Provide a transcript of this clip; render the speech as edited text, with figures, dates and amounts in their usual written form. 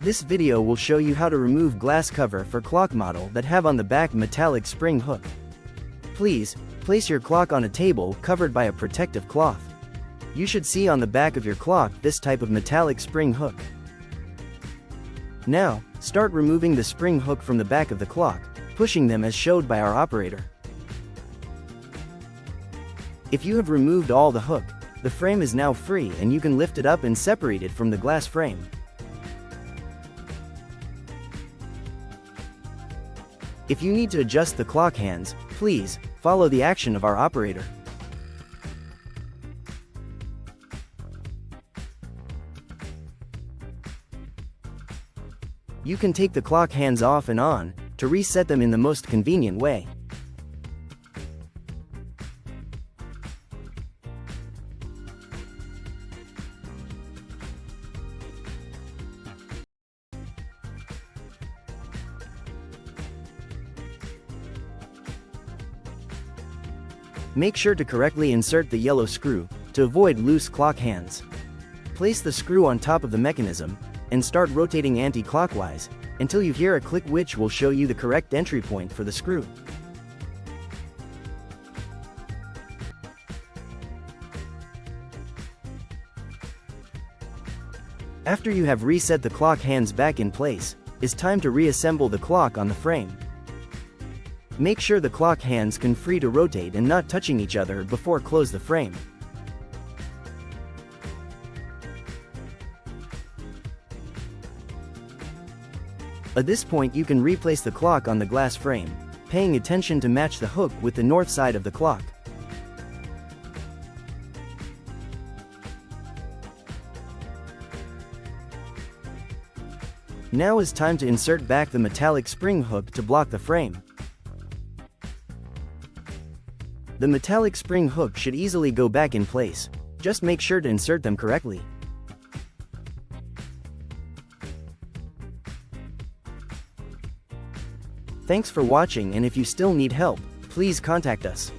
This video will show you how to remove glass cover for clock model that have on the back metallic spring hook. Please, place your clock on a table covered by a protective cloth. You should see on the back of your clock this type of metallic spring hook. Now, start removing the spring hook from the back of the clock, pushing them as showed by our operator. If you have removed all the hook, the frame is now free and you can lift it up and separate it from the glass frame. If you need to adjust the clock hands, please follow the action of our operator. You can take the clock hands off and on to reset them in the most convenient way. Make sure to correctly insert the yellow screw to avoid loose clock hands. Place the screw on top of the mechanism and start rotating anti-clockwise until you hear a click, which will show you the correct entry point for the screw. After you have reset the clock hands back in place, it's time to reassemble the clock on the frame. Make sure the clock hands can free to rotate and not touching each other before close the frame. At this point you can replace the clock on the glass frame, paying attention to match the hook with the north side of the clock. Now is time to insert back the metallic spring hook to block the frame. The metallic spring hook should easily go back in place, just make sure to insert them correctly. Thanks for watching, and if you still need help, please contact us.